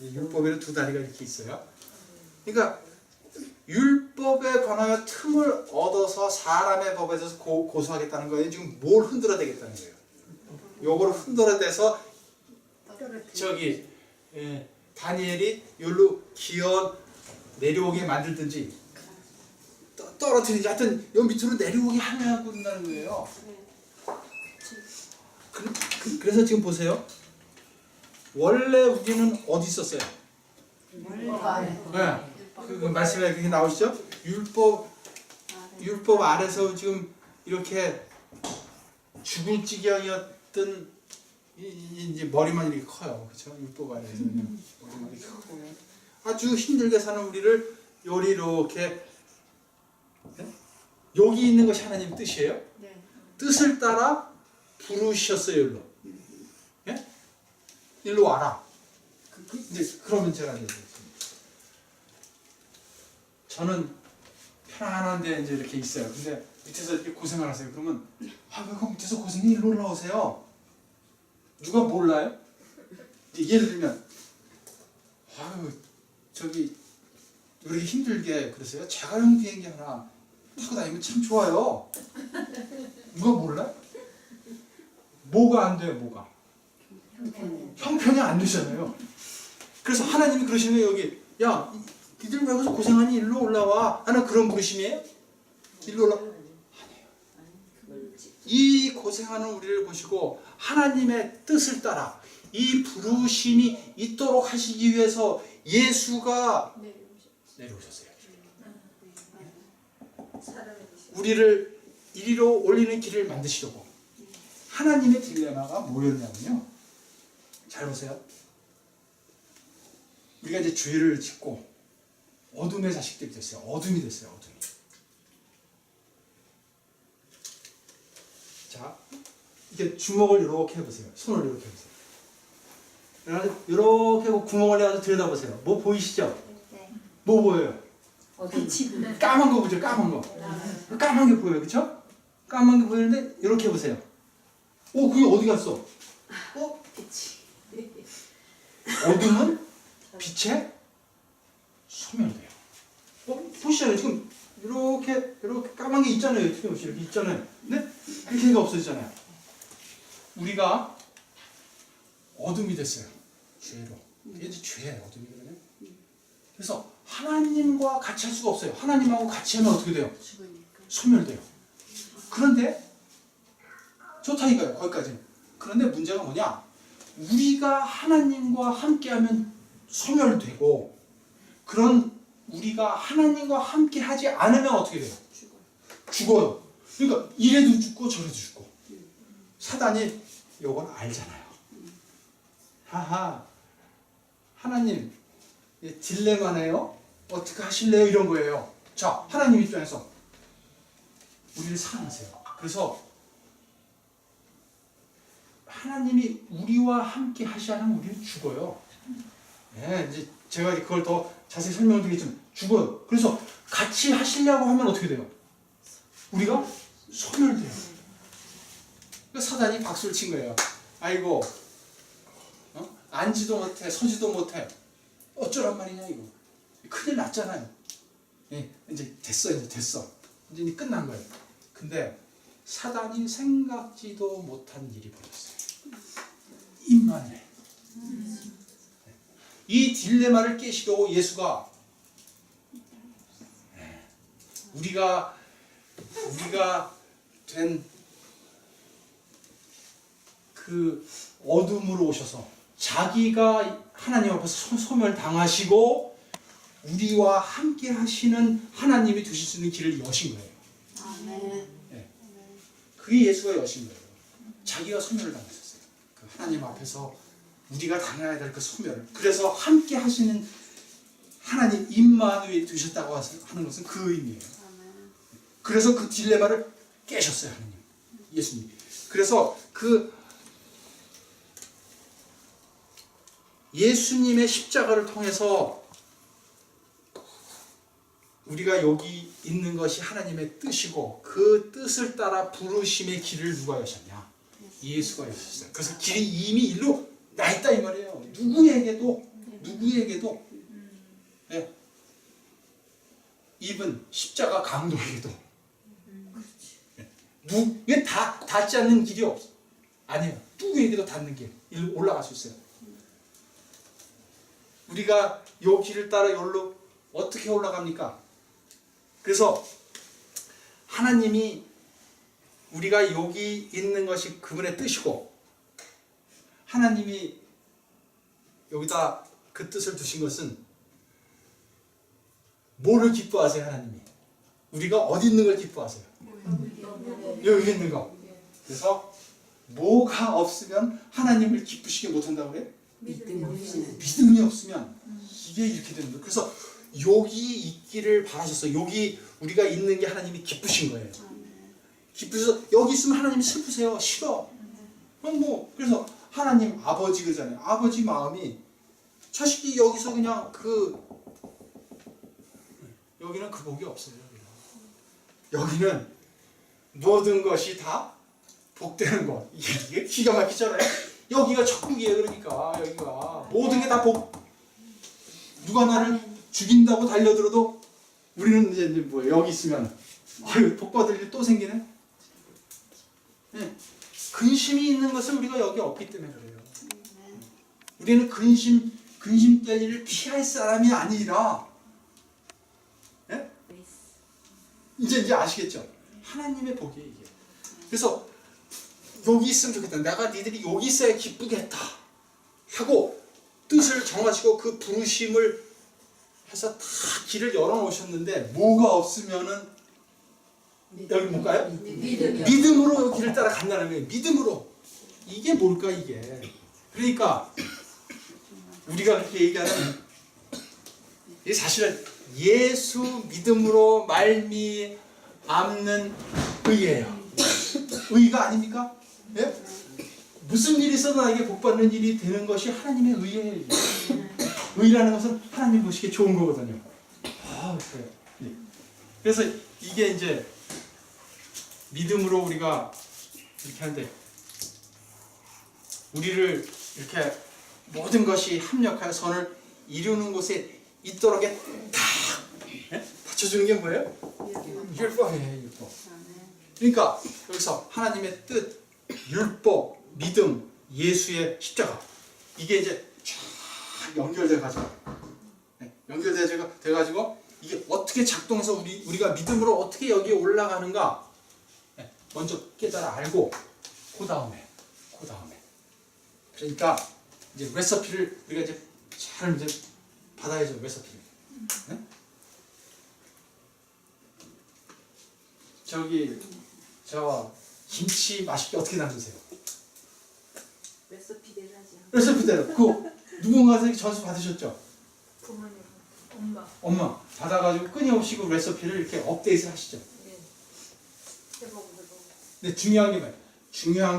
이 율법에는 두 다리가 이렇게 있어요. 그러니까 율법에 관하여 틈을 얻어서 사람의 법에 대해서 고소하겠다는 거예요. 지금 뭘 흔들어대겠다는 거예요. 요거를 흔들어대서 저기 다니엘이 여기로 기어 내려오게 만들든지 떨어뜨리지, 하여튼 요 밑으로 내려오게 하려고 한다는 거예요. 그래서 지금 보세요. 원래 우리는 어디 있었어요? 네. 그 말씀에 그게 나오시죠? 율법 아래서 지금 이렇게 죽을 지경이었던 이제 머리만 이렇게 커요, 그렇죠? 율법 아래서 그냥 머리만 이렇게 커요. 아주 힘들게 사는 우리를 요리 이렇게, 네? 여기 있는 것이 하나님 뜻이에요. 뜻을 따라 부르셨어요, 일로. 예? 일로 와라. 이제 그러면 제가 이제 저는 편안한데 이제 이렇게 있어요. 근데 밑에서 이렇게 고생을 하세요. 그러면 왜 그 밑에서 고생이 일로 올라오세요? 누가 몰라요? 이제 예를 들면 저기 왜 이렇게 힘들게 그러세요? 자가용 비행기 하나 타고 다니면 참 좋아요. 누가 몰라요? 뭐가 안 돼요? 뭐가? 형편이 안 되잖아요. 그래서 하나님이 그러시면 여기 야 니들 왜 거기서 고생하니 일로 올라와 하는 그런 부르심이에요? 일로 올라? 아니에요. 이 고생하는 우리를 보시고 하나님의 뜻을 따라 이 부르심이 있도록 하시기 위해서 예수가 내려오셨어요. 우리를 이리로 올리는 길을 만드시려고. 하나님의 딜레마가 뭐였냐면요, 잘 보세요. 우리가 이제 죄를 짓고 어둠의 자식들이 됐어요. 어둠이 됐어요. 어둠이. 자, 이렇게 주먹을 이렇게 해보세요. 손을 이렇게 해보세요. 이렇게 하고 구멍을 내서 들여다보세요. 뭐 보이시죠? 뭐 보여요? 까만 거 보죠. 까만 거. 까만 게 보여요. 그쵸? 까만 게 보이는데 이렇게 해보세요. 그게 어디 갔어? 어둠은 빛에 소멸돼요. 보시잖아요. 지금 이렇게 까만 게 있잖아요. 이렇게 있잖아요. 근데 빛이 없어지잖아요. 우리가 어둠이 됐어요. 죄로. 이게 이제 죄예요. 어둠이거든요. 그래서 하나님과 같이 할 수가 없어요. 하나님하고 같이 하면 어떻게 돼요? 소멸돼요. 그런데 좋다 이거예요. 거기까지. 그런데 문제가 뭐냐? 우리가 하나님과 함께하면 소멸되고, 그런 우리가 하나님과 함께 하지 않으면 어떻게 돼요? 죽어요. 그러니까 이래도 죽고 저래도 죽고. 사단이 이걸 알잖아요. 하하, 하나님 딜레마네요. 어떻게 하실래요? 이런 거예요. 자, 하나님 입장에서 우리를 사랑하세요. 그래서 하나님이 우리와 함께 하지 않으면 우리는 죽어요. 네, 이제 제가 그걸 더 자세히 설명드리겠지만 죽어요. 그래서 같이 하시려고 하면 어떻게 돼요? 우리가 소멸돼요. 그러니까 사단이 박수를 친 거예요. 아이고, 앉지도 못해, 서지도 못해. 어쩌란 말이냐 이거. 큰일 났잖아요. 예, 이제 됐어. 이제 끝난 거예요. 근데 사단이 생각지도 못한 일이 벌어졌어요. 임마누엘. 이 딜레마를 깨시려고 예수가, 우리가 우리가 된 그 어둠으로 오셔서 자기가 하나님 앞에서 소멸 당하시고 우리와 함께 하시는 하나님이 되실 수 있는 길을 여신 거예요. 아멘. 그게 예수가 여신 거예요. 자기가 소멸을 당하셨어요. 그 하나님 앞에서 우리가 당해야 될 그 소멸을. 그래서 함께 하시는 하나님 임마누엘이 되셨다고 하는 것은 그 의미예요. 그래서 그 딜레마를 깨셨어요, 하나님. 예수님. 그래서 그 예수님의 십자가를 통해서 우리가 여기 있는 것이 하나님의 뜻이고 그 뜻을 따라 부르심의 길을 누가 여셨냐? 예수가 여셨어요. 그래서 길이 이미 일로 나 있다 이 말이에요. 누구에게도 네. 입은 십자가 강도에게도 왜 닿지 않는 길이 없어? 아니에요. 누구에게도 닿는 길 일로 올라갈 수 있어요. 우리가 요 길을 따라 여기로 어떻게 올라갑니까? 그래서 하나님이 우리가 여기 있는 것이 그분의 뜻이고 하나님이 여기다 그 뜻을 두신 것은 뭐를 기뻐하세요? 하나님이 우리가 어디 있는 걸 기뻐하세요? 여기 있는 거. 그래서 뭐가 없으면 하나님을 기쁘시게 못한다고 그래요? 믿음이 없으면 이게 이렇게 되는 거예요. 그래서 여기 있기를 바라셨어요. 여기 우리가 있는 게 하나님이 기쁘신 거예요. 기쁘셔서 여기 있으면 하나님이 슬프세요. 싫어. 그럼 뭐 그래서 하나님 아버지 그러잖아요. 아버지 마음이 자식이 여기서 그냥 여기는 그 복이 없어요. 여기는 모든 것이 다 복되는 것. 이게 기가 막히잖아요. 여기가 천국이에요. 그러니까 여기가 모든 게 다 복. 누가 나를 죽인다고 달려들어도 우리는 이제 뭐 여기 있으면 아유 복 받을 일 또 생기네. 네. 근심이 있는 것은 우리가 여기 없기 때문에 그래요. 우리는 근심 될 일을 피할 사람이 아니라 네? 이제 아시겠죠? 하나님의 복이에요 이게. 그래서 여기 있으면 좋겠다. 내가 니들이 여기 있어야 기쁘겠다 하고 뜻을 정하시고 그 부르심을 해서 다 길을 열어놓으셨는데 뭐가 없으면은 여기 못 가요? 믿음으로 여기 길을 따라 간다는 거예요. 믿음으로. 이게 뭘까 이게. 그러니까 우리가 그렇게 얘기하는 이게 사실은 예수 믿음으로 말미암는 의예요. 의가 아닙니까? 예? 무슨 일이 있어도 나에게 복받는 일이 되는 것이 하나님의 의예요. 의라는 것은 하나님 보시기에 좋은 거거든요. 그래요. 예. 그래서 이게 이제 믿음으로 우리가 이렇게 하는데 우리를 이렇게 모든 것이 합력하여 선을 이루는 곳에 있도록 다 받쳐주는 게 뭐예요? 율법이에요. 율법. 그러니까 여기서 하나님의 뜻, 율법, 믿음, 예수의 십자가 이게 이제 쫙 연결돼가지고 연결돼가지고 이게 어떻게 작동해서 우리가 믿음으로 어떻게 여기에 올라가는가 먼저 깨달아 알고 그 다음에 그러니까 이제 레시피를 우리가 이제 잘 이제 받아야죠. 레시피를. 네? 저 김치 맛있게 어떻게 담그세요? 레시피대로 하죠. 레시피대로. 그 누군가에서 전수 받으셨죠? 부모님, 엄마 받아가지고 끊임없이 그 레시피를 이렇게 업데이트 하시죠. 해보고. 근데 중요한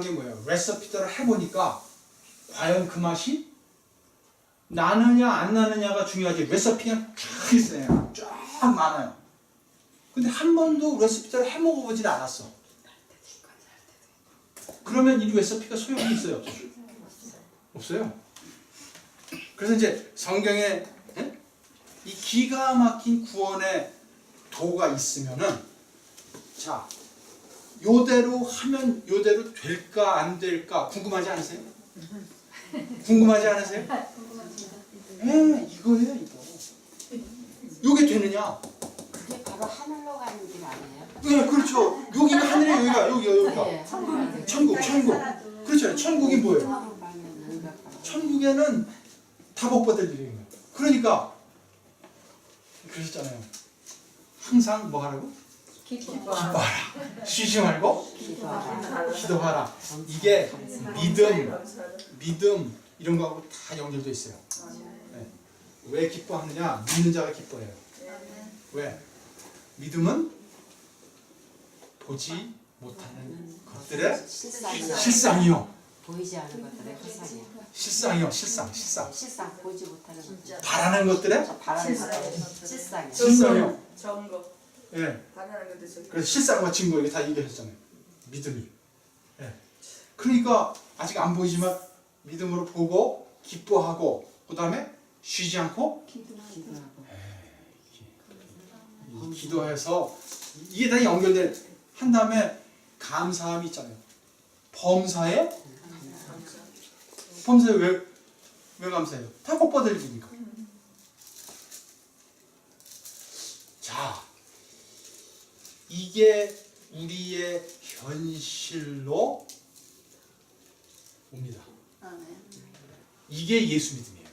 게 뭐예요? 레시피대로 해보니까 과연 그 맛이 나느냐 안 나느냐가 중요하지. 레시피가 쫙 있어요. 쫙 많아요. 근데 한 번도 레시피대로 해 먹어보질 않았어. 그러면 이 레시피가 소용이 있어요? 없어요. 그래서 이제 성경에 이 기가 막힌 구원의 도가 있으면은 자 요대로 하면 요대로 될까 안 될까 궁금하지 않으세요? 궁금하지 않으세요? 이거예요 이거. 요게 되느냐? 그게 바로 하늘로 가는 사람들 아니에요? 네, 그렇죠. 여기가 하늘에 여기가. 네, 천국. 천국. 그렇죠. 천국이 뭐예요? 천국으로 가면 은가 봐. 천국에는 다 복받을 일이에요. 그러니까 그러셨잖아요. 항상 뭐 하라고? 기뻐하라. 쉬지 말고 기도하라. 이게 믿음 이런 거하고 다 연결돼 있어요. 네. 왜 기뻐하느냐? 믿는 자가 기뻐해요. 왜? 믿음은 보지 못하는 것들의 실상이요. 보이지 않은 것들의 화상이야. 실상이요. 실상. 실상 보지 못하는 것들. 바라는 것들의 바라는 것들의 실상이야. 실상이요. 점거. 예. 바라는 것도 저기. 그래서 실상과 증거 이게 다 얘기하셨잖아요. 믿음이. 예. 그러니까 아직 안 보이지만 믿음으로 보고 기뻐하고 그 다음에 쉬지 않고 기도하고. 이 기도해서 이게 다 연결된 한 다음에 감사함이 있잖아요. 범사에 왜 감사해요? 다 복 받을 일이니까. 자, 이게 우리의 현실로 옵니다. 이게 예수 믿음이에요.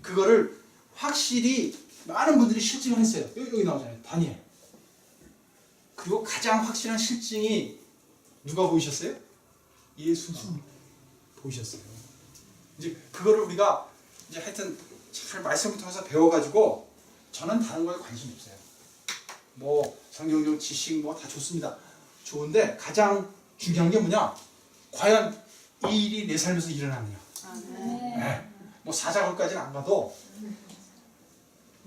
그거를 확실히 많은 분들이 실증을 했어요. 여기 나오잖아요. 다니엘. 그리고 가장 확실한 실증이 누가 보이셨어요? 예수님 보이셨어요. 이제 그거를 우리가 이제 하여튼 잘 말씀을 통해서 배워가지고 저는 다른 거에 관심이 없어요. 뭐 성경적 지식 뭐 다 좋습니다. 좋은데 가장 중요한 게 뭐냐? 과연 이 일이 내 삶에서 일어나느냐? 네. 뭐 사자굴까지는 안 가도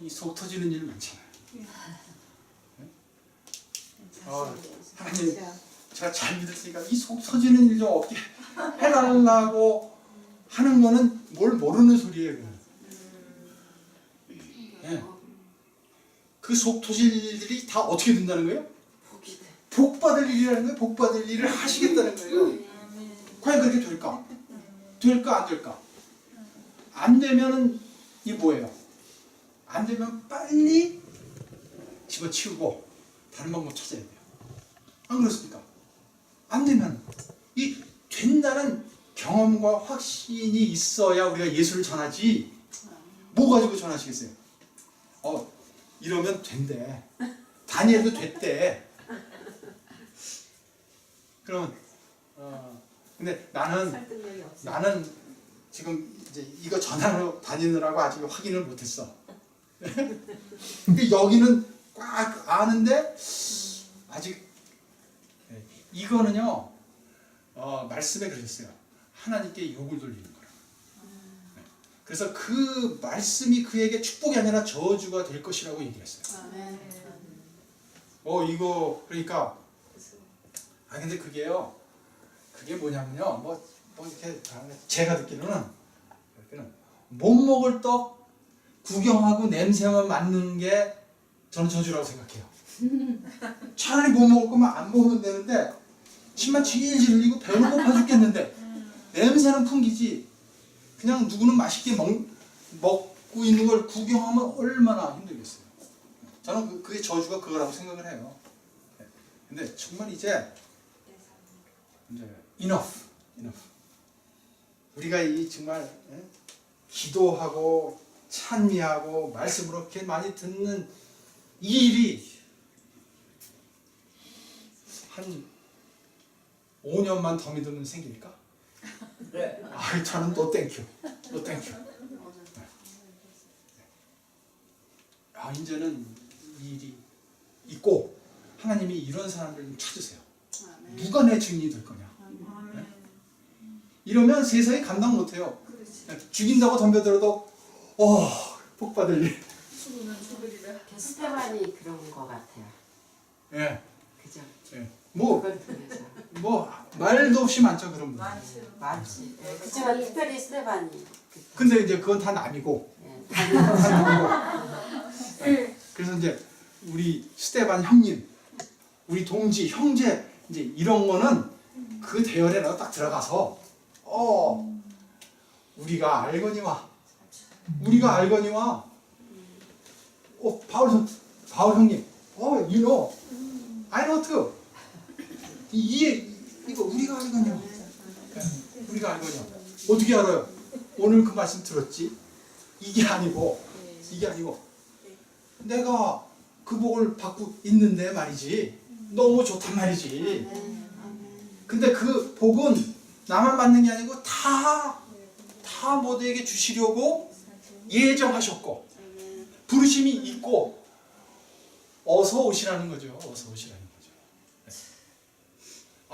이 속 터지는 일 많잖아요. 하나님 제가 잘 믿었으니까 이 속 터지는 일 좀 없게 해달라고 하는 거는 뭘 모르는 소리예요. 네. 그 속 터질 일들이 다 어떻게 된다는 거예요? 복 받을 일이라는 거예요. 복 받을 일을 하시겠다는 거예요. 과연 그렇게 될까? 될까 안 될까? 안 되면은 이게 뭐예요? 안 되면 빨리 집어치우고 다른 방법 찾아야 돼요. 안 그렇습니까? 안 되면 이 된다는 경험과 확신이 있어야 우리가 예수를 전하지. 뭐 가지고 전하시겠어요? 이러면 된대. 다니엘도 됐대. 그러면 근데 나는 지금 이제 이거 전하러 다니느라고 아직 확인을 못했어. 근데 여기는 꽉 아는데 아직 이거는요 말씀에 그러셨어요. 하나님께 욕을 돌리는 거라. 그래서 그 말씀이 그에게 축복이 아니라 저주가 될 것이라고 얘기했어요. 이거 그러니까 근데 그게요. 그게 뭐냐면요. 뭐 이렇게 제가 듣기로는 못 먹을 떡 구경하고 냄새만 맡는 게 저는 저주라고 생각해요. 차라리 못 먹을 거면 안 먹으면 되는데 침만 질질 흘리고 배는 고파 죽겠는데 냄새는 풍기지 그냥 누구는 맛있게 먹고 있는 걸 구경하면 얼마나 힘들겠어요. 저는 그게 저주가 그거라고 생각을 해요. 근데 정말 이제 enough. 우리가 이 정말 기도하고 찬미하고 말씀으로 이렇게 많이 듣는 이 일이 한 5년만 더 믿으면 생길까? 저는 또 땡큐. 이제는 이 일이 있고 하나님이 이런 사람들 좀 찾으세요. 누가 내 증인이 될 거냐? 이러면 세상이 감당 못해요. 죽인다고 덤벼들어도 복 받을 일. 스테반이 그런 거 같아요. 예. 그죠? 예. 그걸 통해서. 말도 없이 많죠 그런 분. 많지. 그렇지만 특별히 스테반이. 근데 이제 그건 다 남이고. 예. 그래서 이제 우리 스테반 형님, 우리 동지, 형제 이제 이런 거는 그 대열에 내가 딱 들어가서 우리가 알거니와 바울은 바울 형님, you know, I know too. 이거 우리가 알거든요. 우리가 알거든요. 어떻게 알아요? 오늘 그 말씀 들었지? 이게 아니고 내가 그 복을 받고 있는데 말이지. 너무 좋단 말이지. 근데 그 복은 나만 받는 게 아니고 다 모두에게 주시려고 예정하셨고 부르심이 있고 어서 오시라는 거죠. 어서 오시라는 거죠.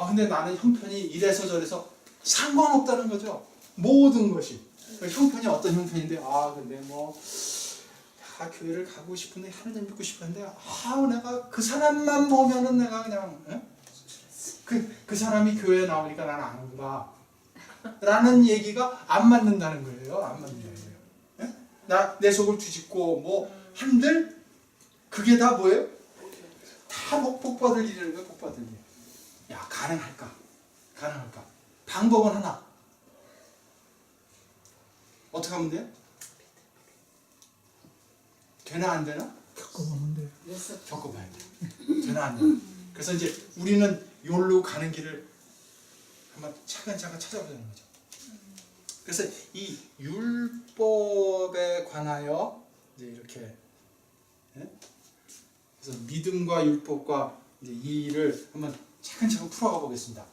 근데 나는 형편이 이래서 저래서 상관없다는 거죠. 모든 것이. 형편이 어떤 형편인데 근데 교회를 가고 싶은데 하나님 믿고 싶은데 내가 그 사람만 보면은 내가 그냥 그 사람이 교회에 나오니까 나는 안 가. 라는 얘기가 안 맞는다는 거예요. 안 맞는다는 거예요. 내 속을 뒤집고 한들 그게 다 뭐예요? 다 복 받을 일이라는 거예요. 복 받을 일. 야, 가능할까? 방법은 하나. 어떻게 하면 돼요? 되나 안 되나? 겪어보면 돼. 겪어봐야 돼. 되나 안 되나? 그래서 이제 우리는 요로 가는 길을 한번 차근차근 찾아보자는 거죠. 그래서 이 율법에 관하여 이제 이렇게 그래서 믿음과 율법과 이제 이 일을 한번 차근차근 풀어가 보겠습니다.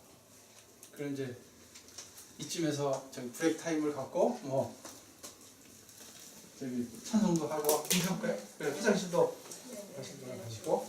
그럼 이제 이쯤에서 저기 브레이크 타임을 갖고 저기 찬송도 하고 해볼까요? 그래, 화장실도 가시고.